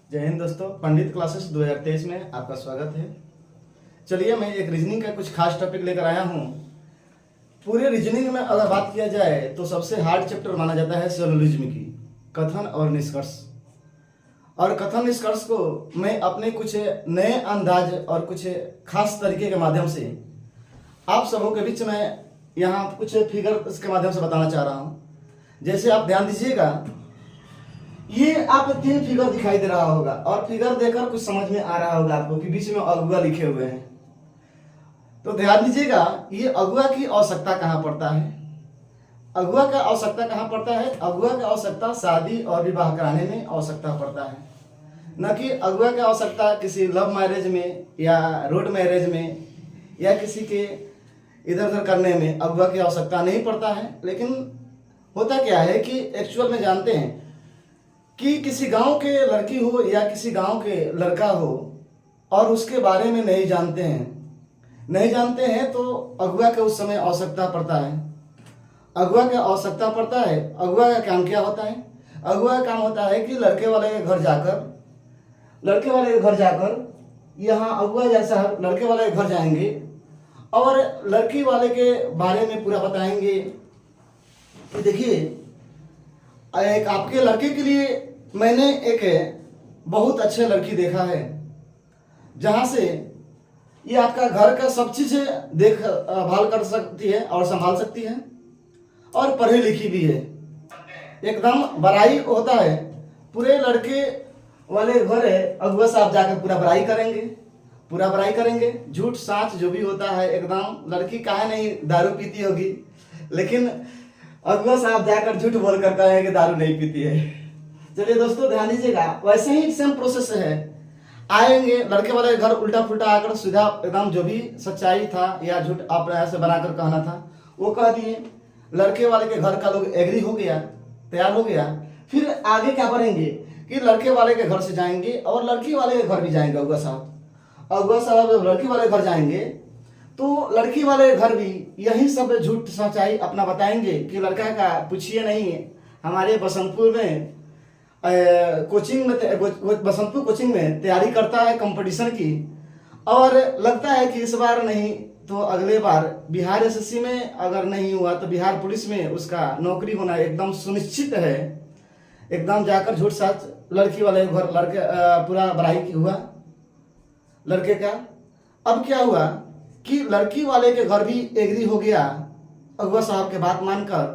जय हिंद दोस्तों, पंडित क्लासेस 2023 में आपका स्वागत है। चलिए, मैं एक रीजनिंग का कुछ खास टॉपिक लेकर आया हूँ। पूरे रीजनिंग में अगर बात किया जाए तो सबसे हार्ड चैप्टर माना जाता है सिलोजिज्म की, कथन और निष्कर्ष। और कथन निष्कर्ष को मैं अपने कुछ नए अंदाज और कुछ खास तरीके के माध्यम से आप सबों के बीच में यहाँ कुछ फिगर के माध्यम से बताना चाह रहा हूँ। जैसे आप ध्यान दीजिएगा, ये आप 3 फिगर दिखाई दे रहा होगा और फिगर देखकर कुछ समझ में आ रहा होगा आपको कि बीच में अगुआ लिखे हुए हैं। तो ध्यान दीजिएगा, ये अगुआ की आवश्यकता कहाँ पड़ता है। अगुआ का आवश्यकता कहाँ पड़ता है? अगुआ की आवश्यकता शादी और विवाह कराने में आवश्यकता पड़ता है, न कि अगुआ की आवश्यकता किसी लव मैरिज में या रोड मैरिज में या किसी के इधर उधर करने में अगुआ की आवश्यकता नहीं पड़ता है। लेकिन होता क्या है कि एक्चुअल में जानते हैं कि किसी गांव के लड़की हो या किसी गांव के लड़का हो और उसके बारे में नहीं जानते हैं तो अगुआ के उस समय आवश्यकता पड़ता है। अगुआ का आवश्यकता पड़ता है। अगुआ का काम क्या होता है? अगुआ का काम होता है कि लड़के वाले के घर जाकर यहाँ अगुआ जैसा लड़के वाले के घर जाएंगे और लड़की वाले के बारे में पूरा बताएंगे कि देखिए, एक आपके लड़के के लिए मैंने एक बहुत अच्छे लड़की देखा है, जहाँ से ये आपका घर का सब चीज़ देखभाल कर सकती है और संभाल सकती है और पढ़ी लिखी भी है। एकदम बड़ाई होता है, पूरे लड़के वाले घर है, अगुआ साहब जाकर पूरा बड़ाई करेंगे। झूठ साच जो भी होता है, एकदम लड़की काहे नहीं दारू पीती होगी, लेकिन अगुआ साहब जाकर झूठ बोल कर कहे कि दारू नहीं पीती है। चलिए दोस्तों, ध्यान दीजिएगा, वैसे ही सेम प्रोसेस है। आएंगे लड़के वाले घर, उल्टा पुल्टा आकर सीधा एकदम जो भी सच्चाई था या झूठ आप ऐसे बनाकर कहना था वो कह दिए। लड़के वाले के घर का लोग एग्री हो गया, तैयार हो गया। फिर आगे क्या बढ़ेंगे कि लड़के वाले के घर से जाएंगे और लड़की वाले के घर भी जाएंगे। अगुआ साहब जब लड़की वाले घर जाएंगे तो लड़की वाले घर भी यही सब झूठ सच्चाई अपना बताएंगे कि लड़का का पूछिए नहीं, हमारे बसंतपुर कोचिंग में तैयारी करता है कंपटीशन की, और लगता है कि इस बार नहीं तो अगले बार बिहार एसएससी में अगर नहीं हुआ तो बिहार पुलिस में उसका नौकरी होना एकदम सुनिश्चित है। एकदम जाकर झूठ सच लड़की वाले घर पूरा बड़ाई हुआ लड़के का। अब क्या हुआ कि लड़की वाले के घर भी एग्री हो गया अगुआ साहब के बात मानकर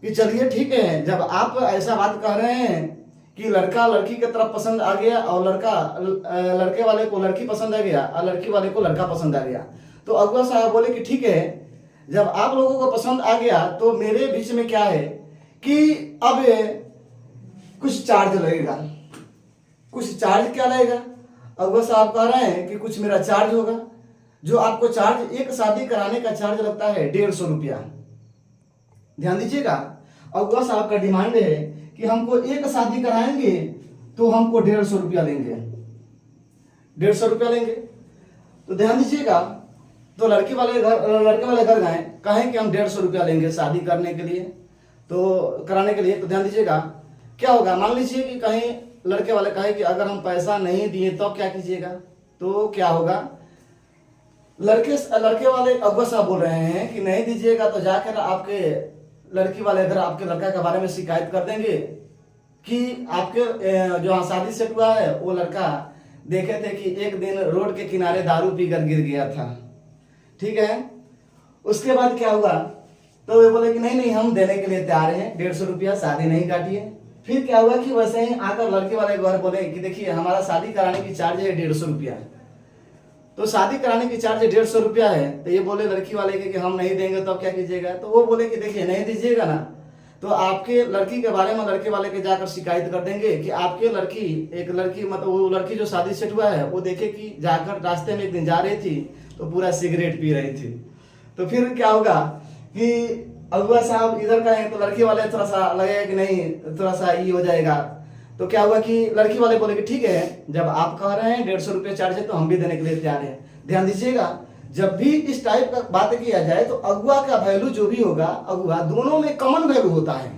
कि चलिए ठीक है, जब आप ऐसा बात कह रहे हैं कि लड़का लड़की की तरफ पसंद आ गया और लड़के वाले को लड़की पसंद आ गया और लड़की वाले को लड़का पसंद आ गया, तो अगुआ साहब बोले कि ठीक है, जब आप लोगों को पसंद आ गया तो मेरे बीच में क्या है कि अब कुछ चार्ज लगेगा। कुछ चार्ज क्या लगेगा? अगुआ साहब कह रहे हैं कि कुछ मेरा चार्ज होगा। जो आपको चार्ज, एक शादी कराने का चार्ज लगता है 150 रुपया। ध्यान दीजिएगा, अगुआ साहब का डिमांड है कि हमको एक शादी कराएंगे तो हमको 150 रुपया लेंगे, 150 रुपया लेंगे। तो ध्यान दीजिएगा, तो लड़के वाले घर गए, कहें कि हम 150 रुपया लेंगे शादी करने के लिए, तो कराने के लिए। तो ध्यान दीजिएगा क्या होगा। मान लीजिए कि कहीं लड़के वाले कहे कि अगर हम पैसा नहीं दिए तो क्या कीजिएगा, तो क्या होगा, लड़के वाले अगुआ साहब बोल रहे हैं कि नहीं दीजिएगा तो जाकर आपके लड़की वाले घर आपके लड़का के बारे में शिकायत कर देंगे कि आपके जो शादी सेट हुआ है वो लड़का देखे थे कि एक दिन रोड के किनारे दारू पीकर गिर गया था। ठीक है, उसके बाद क्या हुआ, तो वे बोले कि नहीं हम देने के लिए तैयार हैं, 150 रुपया, शादी नहीं काटिए। फिर क्या हुआ कि वैसे ही आकर लड़के वाले घर बोले कि देखिए, हमारा शादी कराने की चार्ज है 150 रुपया। तो शादी कराने की चार्ज 150 रुपया है। तो ये बोले लड़की वाले के कि हम नहीं देंगे तो अब क्या कीजिएगा। तो वो बोले कि देखिए, नहीं दीजिएगा ना तो आपके लड़की के बारे में लड़के वाले के जाकर शिकायत कर देंगे कि आपके एक लड़की मतलब वो लड़की जो शादी सेट हुआ है वो देखे कि जाकर रास्ते में एक दिन जा रही थी तो पूरा सिगरेट पी रही थी। तो फिर क्या होगा कि अगुआ साहब इधर का है तो लड़की वाले थोड़ा सा लगेगा कि नहीं, थोड़ा सा ये हो जाएगा। तो क्या हुआ कि लड़की वाले बोले कि ठीक है, जब आप कह रहे हैं 150 रुपये चार्ज है तो हम भी देने के लिए तैयार हैं। ध्यान दीजिएगा, जब भी इस टाइप का बात किया जाए तो अगुआ का वैल्यू जो भी होगा, अगुआ दोनों में कॉमन वैल्यू होता है।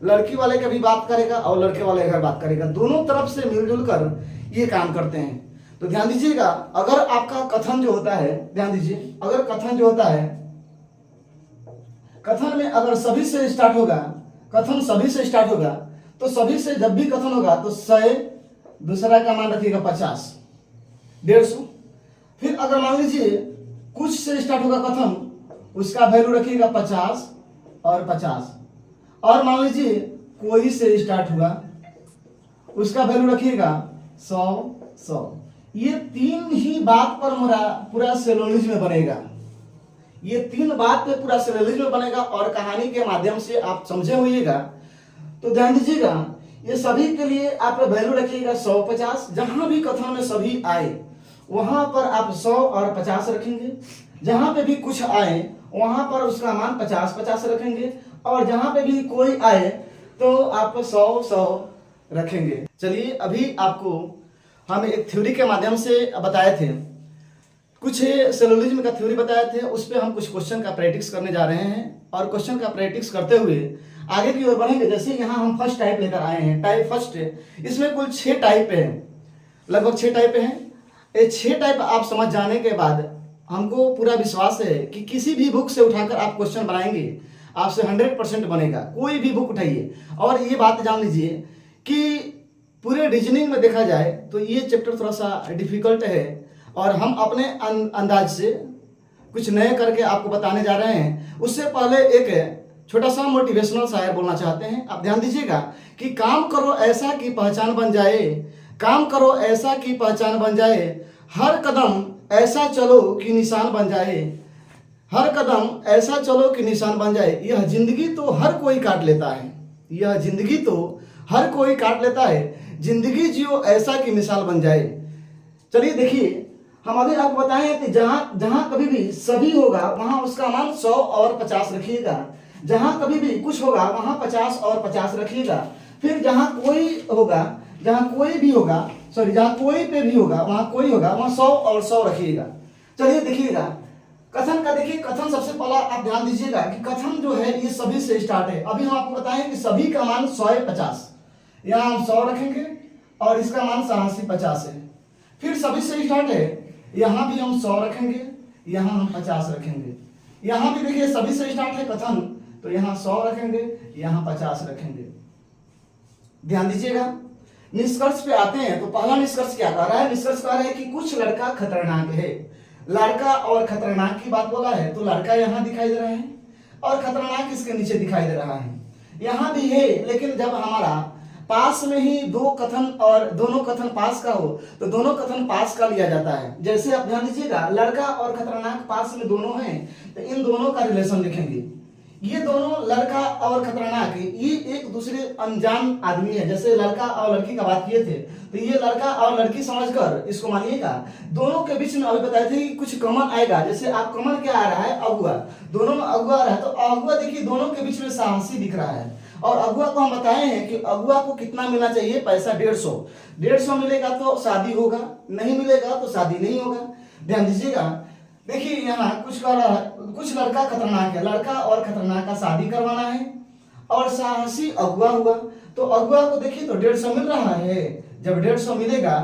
लड़की वाले का भी बात करेगा और लड़के वाले का बात करेगा, दोनों तरफ से मिलजुल कर ये काम करते हैं। तो ध्यान दीजिएगा, अगर आपका कथन जो होता है, ध्यान दीजिए, अगर कथन जो होता है, कथन में अगर सभी से स्टार्ट होगा, कथन सभी से स्टार्ट होगा, तो सभी से जब भी कथन होगा तो 100, दूसरा का मान रखिएगा 50, 150। फिर अगर मान लीजिए कुछ से स्टार्ट होगा कथन, उसका वैल्यू रखिएगा 50 और 50। और मान लीजिए कोई से स्टार्ट हुआ, उसका वैल्यू रखिएगा 100, 100। ये तीन ही बात पर पूरा सिलोजिज्म बनेगा, ये तीन बात पे पूरा सिलोजिज्म बनेगा और कहानी के माध्यम से आप समझे होइएगा। तो ध्यान दीजिएगा, ये सभी के लिए आप वैल्यू रखिएगा 100, 50। जहां भी कथन में सभी आए वहां पर आप 100 और 50 रखेंगे, जहां पे भी कुछ आए वहां पर उसका मान 50, 50 रखेंगे, और जहां पे भी कोई आए तो आप 100, 100 रखेंगे। चलिए, अभी आपको हम एक थ्योरी के माध्यम से बताए थे, कुछ सिलोजिज्म का थ्योरी बताए थे, उस पर हम कुछ क्वेश्चन का प्रैक्टिस करने जा रहे हैं। और क्वेश्चन का प्रैक्टिस करते हुए आगे की ओर बढ़ेंगे। जैसे यहाँ हम फर्स्ट टाइप लेकर आए हैं, टाइप फर्स्ट, इसमें कुल 6 टाइप है, लगभग 6 टाइप हैं। ये 6 टाइप आप समझ जाने के बाद हमको पूरा विश्वास है कि किसी भी बुक से उठाकर आप क्वेश्चन बनाएंगे, आपसे 100% बनेगा। कोई भी बुक उठाइए, और ये बात जान लीजिए कि पूरे रीजनिंग में देखा जाए तो ये चैप्टर थोड़ा सा डिफिकल्ट है, और हम अपने अंदाज से कुछ नए करके आपको बताने जा रहे हैं। उससे पहले एक छोटा सा मोटिवेशनल शायर बोलना चाहते हैं। आप ध्यान दीजिएगा कि काम करो ऐसा कि पहचान बन जाए, काम करो ऐसा कि पहचान बन जाए, हर कदम ऐसा चलो कि निशान बन जाए, हर कदम ऐसा चलो कि निशान बन जाए। यह जिंदगी तो हर कोई काट लेता है, यह जिंदगी तो हर कोई काट लेता है, जिंदगी जियो ऐसा कि मिसाल बन जाए। चलिए देखिए, हम अभी आपको बताएं कि जहां जहां कभी भी सभी होगा वहां उसका मान 100 और 50 रखिएगा, जहां कभी भी कुछ होगा वहां 50 और 50 रखिएगा। फिर जहां कोई होगा, जहां कोई भी होगा, सॉरी, जहां कोई पे भी होगा वहां कोई होगा, वहां 100 और 100 रखिएगा। चलिए देखिएगा कथन का, देखिए कथन सबसे पहला आप ध्यान दीजिएगा कि कथन जो है ये सभी से स्टार्ट है। अभी हम आपको बताएं कि सभी का मान 100 है, 50, यहाँ हम 100 रखेंगे और इसका मान 87, 50 है। फिर सभी से स्टार्ट है, यहाँ भी हम 100 रखेंगे, यहाँ हम 50 रखेंगे। यहाँ भी देखिए सभी से स्टार्ट है कथन, तो यहाँ 100 रखेंगे, यहाँ 50 रखेंगे। ध्यान दीजिएगा, निष्कर्ष पे आते हैं। तो पहला निष्कर्ष क्या कह रहा है? निष्कर्ष कह रहा है कि कुछ लड़का खतरनाक है। लड़का और खतरनाक की बात बोला है, तो लड़का यहाँ दिखाई दे रहा है और खतरनाक इसके नीचे दिखाई दे रहा है। यहाँ भी है, लेकिन जब हमारा पास में ही दो कथन और दोनों कथन पास का हो तो दोनों कथन पास का लिया जाता है। जैसे आप ध्यान दीजिएगा, लड़का और खतरनाक पास में दोनों हैं, तो इन दोनों का रिलेशन लिखेंगे। ये दोनों लड़का और खतरनाक ये एक दूसरे अनजान आदमी है। जैसे लड़का और लड़की का बात किए थे, तो ये लड़का और लड़की समझकर इसको मानिएगा। दोनों के बीच में अभी बताए थे कि कुछ कॉमन आएगा। जैसे आप कॉमन क्या आ रहा है? अगुआ, दोनों में अगुआ आ रहा है, तो अगुआ देखिए दोनों के बीच में साहसी दिख रहा है। और अगुआ को हम बताए हैं कि अगुआ को कितना मिलना चाहिए? पैसा 150 मिलेगा तो शादी होगा, नहीं मिलेगा तो शादी नहीं होगा। ध्यान दीजिएगा, देखिए यहाँ कुछ कर रहा है, कुछ लड़का खतरनाक है, लड़का और खतरनाक का शादी करवाना है और साहसी अगुआ हुआ, तो अगुआ को देखिए तो 150 मिल रहा है। जब 150 मिलेगा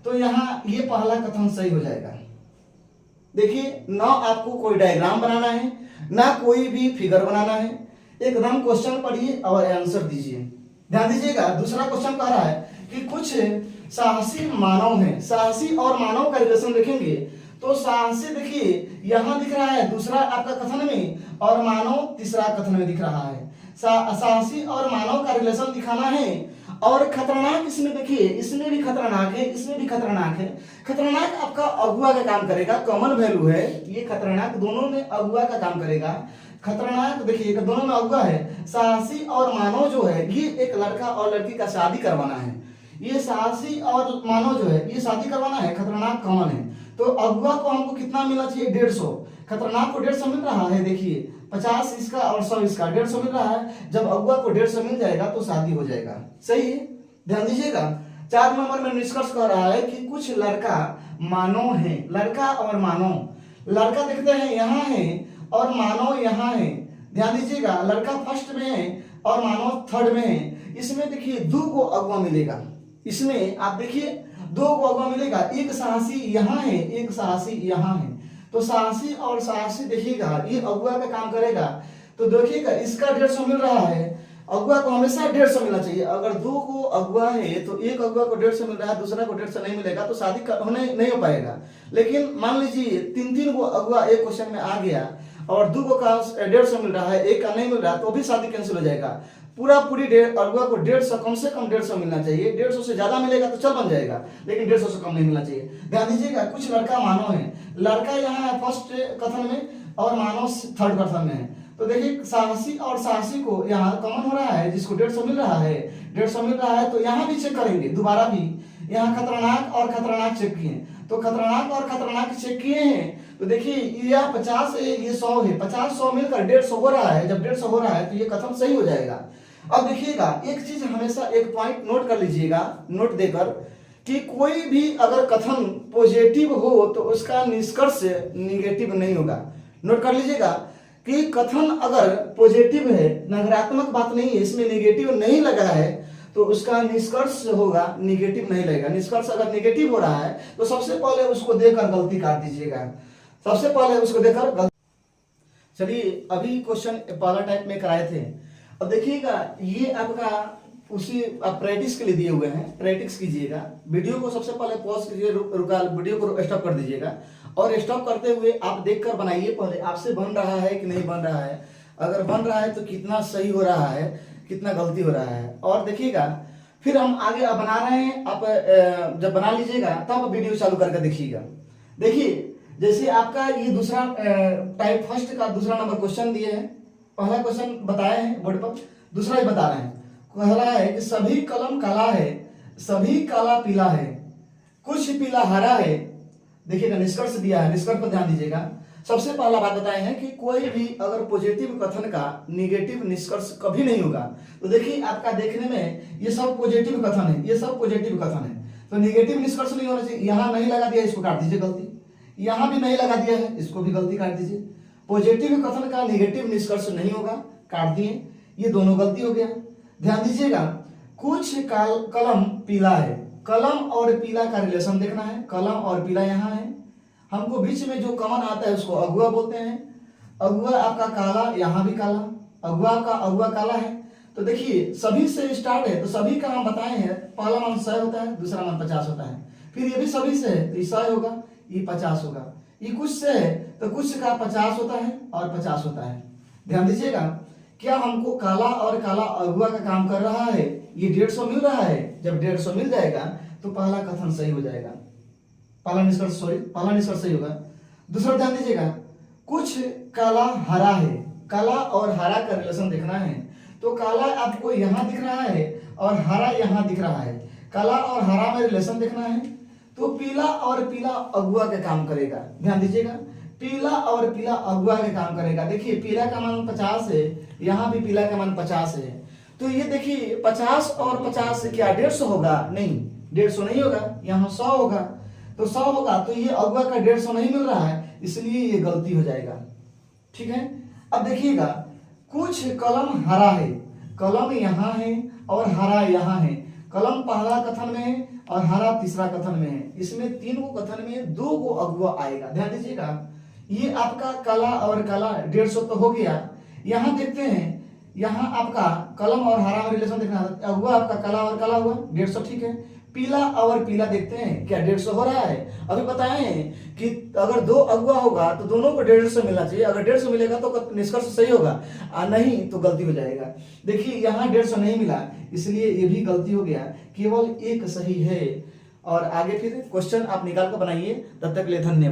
तो यहाँ ये पहला कथन सही हो जाएगा। देखिए, ना आपको कोई डायग्राम बनाना है, ना कोई भी फिगर बनाना है, एकदम क्वेश्चन पढ़िए और आंसर दीजिए। ध्यान दीजिएगा, दूसरा क्वेश्चन कह रहा है कि कुछ साहसी मानव हैं। साहसी और मानव का रिलेशन देखेंगे तो साहसी देखिए यहां दिख रहा है दूसरा आपका कथन में, और मानव तीसरा कथन में दिख रहा है। साहसी और मानव का रिलेशन दिखाना है। और खतरनाक इसमें देखिए, इसमें भी खतरनाक है, इसमें भी खतरनाक है। खतरनाक आपका अगुआ का काम करेगा, कॉमन वैल्यू है ये। खतरनाक दोनों में अगुआ का काम करेगा। खतरनाक देखिए दोनों में अगुआ है। साहसी और मानव जो है ये एक लड़का और लड़की का शादी करवाना है। ये साहसी और मानव जो है ये शादी करवाना है, खतरनाक कॉमन है। तो अगुआ को हमको कितना मिलना चाहिए? 150। खतरनाक को 150 मिल रहा है, देखिए 50 इसका और 100 इसका, 150 मिल रहा है। जब अगुआ को 150 मिल जाएगा तो शादी हो जाएगा। सही है, ध्यान दीजिएगा। 4 नंबर में निष्कर्ष कर रहा है कि कुछ लड़का मानव है। लड़का और मानव, लड़का देखते हैं यहाँ है और मानव यहाँ है। ध्यान दीजिएगा, लड़का फर्स्ट में है और मानो थर्ड में है, इसमें देखिए 2 को अगवा मिलेगा। इसमें आप देखिए 2 को अगवा मिलेगा, एक साहसी यहाँ है, एक साहसी यहाँ है। तो साहसी और साहसी देखिएगा ये अगुआ का काम करेगा। तो देखिएगा इसका 150 मिल रहा है, अगुआ को हमेशा 150 मिलना चाहिए। अगर 2 को अगुआ है तो एक अगुआ को 150 मिल रहा है, दूसरा को 150 नहीं मिलेगा तो शादी होने नहीं हो पाएगा। लेकिन मान लीजिए 3 को अगुआ एक क्वेश्चन में आ गया और 2 को का 150 मिल रहा है, एक का नहीं मिल रहा तो भी शादी कैंसिल हो जाएगा। पूरी अगुआ को 150 कम से कम 150 मिलना चाहिए। 150 से ज्यादा मिलेगा तो चल बन जाएगा, लेकिन 150 से कम नहीं मिलना चाहिए। ध्यान दीजिएगा, कुछ लड़का मानव है, लड़का यहाँ है फर्स्ट कथन में और मानव थर्ड कथन में है। तो देखिए साहसी और साहसी को यहाँ कॉमन हो रहा है, जिसको 150 मिल रहा है, 150 मिल रहा है तो यहाँ भी चेक करेंगे दोबारा भी। यहाँ खतरनाक और खतरनाक चेक किए, तो खतरनाक और खतरनाक चेक किए हैं। तो देखिए यह 50 है, ये 100 है, 50-100 मिलकर 150 हो रहा है। जब 150 हो रहा है तो ये कथन सही हो जाएगा। अब देखिएगा एक चीज हमेशा एक पॉइंट नोट कर लीजिएगा, नोट देकर, कि कोई भी अगर कथन पॉजिटिव हो तो उसका निष्कर्ष निगेटिव नहीं होगा। नोट कर लीजिएगा कि कथन अगर पॉजिटिव है, नकारात्मक बात नहीं है, इसमें निगेटिव नहीं लगा है, तो उसका निष्कर्ष होगा निगेटिव नहीं लगेगा। निष्कर्ष अगर निगेटिव हो रहा है तो सबसे पहले उसको देखकर गलती काट दीजिएगा, सबसे पहले उसको देखकर गलती। चलिए अभी क्वेश्चन पहला टाइप में कराए थे। अब देखिएगा ये आपका उसी आप प्रैक्टिस के लिए दिए हुए हैं, प्रैक्टिस कीजिएगा। वीडियो को सबसे पहले पॉज कीजिए, रुका वीडियो को स्टॉप कर दीजिएगा और स्टॉप करते हुए आप देखकर बनाइए पहले आपसे बन रहा है कि नहीं बन रहा है। अगर बन रहा है तो कितना सही हो रहा है, कितना गलती हो रहा है। और देखिएगा फिर हम आगे बना रहे हैं। आप जब बना लीजिएगा तब वीडियो चालू करके देखिएगा। देखिए जैसे आपका ये दूसरा टाइप फर्स्ट का दूसरा नंबर क्वेश्चन दिए हैं, पहला क्वेश्चन बताए हैं बोर्ड पर, दूसरा ही बता रहे हैं। पहला है कि सभी कलम काला है, सभी काला पीला है, कुछ पीला हरा है। देखिएगा निष्कर्ष दिया है, निष्कर्ष पर ध्यान दीजिएगा। सबसे पहला बात बताए हैं कि कोई भी अगर पॉजिटिव कथन का निगेटिव निष्कर्ष कभी नहीं होगा। तो देखिए आपका देखने में ये सब पॉजिटिव कथन है, ये सब पॉजिटिव कथन है, तो निगेटिव निष्कर्ष नहीं होना चाहिए। यहाँ नहीं लगा दिया, इसको काट दीजिए गलती। यहाँ भी नहीं लगा दिया है, इसको भी गलती काट दीजिए। पॉजिटिव कथन का निगेटिव निष्कर्ष नहीं होगा, काट दिए, ये दोनों गलती हो गया। ध्यान दीजिएगा, कुछ कलम पीला है, कलम और पीला का रिलेशन देखना है। कलम और पीला यहाँ है, हमको बीच में जो कॉमन आता है उसको अगुआ बोलते हैं। अगुआ आपका काला, यहाँ भी काला, अगुआ का अगुआ काला है। तो देखिए सभी से स्टार्ट है, तो सभी का हम बताए हैं पहला मान 100 होता है, दूसरा मान 50 होता है। फिर ये भी सभी से है तो ये 100 होगा, ये 50 होगा। ये कुछ से है तो कुछ का 50 होता है और 50 होता है। ध्यान दीजिएगा, क्या हमको काला और काला अगुआ का काम कर रहा है, ये 150 मिल रहा है। जब 150 मिल जाएगा तो पहला कथन सही हो जाएगा, पहला निष्कर्ष सही होगा। दूसरा ध्यान दीजिएगा, कुछ काला हरा है, काला और हरा का रिलेशन देखना है। तो काला आपको यहाँ दिख रहा है और हरा यहाँ दिख रहा है, काला और हरा में रिलेशन देखना है। तो पीला और पीला अगुआ का काम करेगा। ध्यान दीजिएगा, पीला और पीला अगुआ का काम करेगा। देखिए पीला का मान 50 है, यहाँ भी पीला का मान 50 है। तो ये देखिए 50 और 50 क्या 150 होगा? नहीं, 150 नहीं होगा, यहाँ 100 होगा। तो 100 होगा तो ये अगुआ का 150 नहीं मिल रहा है, इसलिए ये गलती हो जाएगा। ठीक है, अब देखिएगा, कुछ कलम हरा है, कलम यहाँ है और हरा यहाँ है। कलम पहला कथन में है और हरा तीसरा कथन में है। इसमें 3 को कथन में 2 को अगुआ आएगा। ध्यान दीजिएगा, ये आपका काला और काला 150 तो हो गया। यहाँ देखते हैं, यहाँ आपका कलम और हरा में रिलेशन देखना, अगुआ आपका काला और काला हुआ 150, ठीक है। पीला और पीला देखते हैं, क्या 150 हो रहा है? अभी बताए हैं कि अगर 2 अगुआ होगा तो दोनों को 150 मिलना चाहिए। अगर 150 मिलेगा तो निष्कर्ष सही होगा, नहीं तो गलती हो जाएगा। देखिए यहाँ 150 नहीं मिला, इसलिए ये भी गलती हो गया, केवल एक सही है। और आगे फिर क्वेश्चन आप निकाल कर बनाइए। तब तक के लिए धन्यवाद।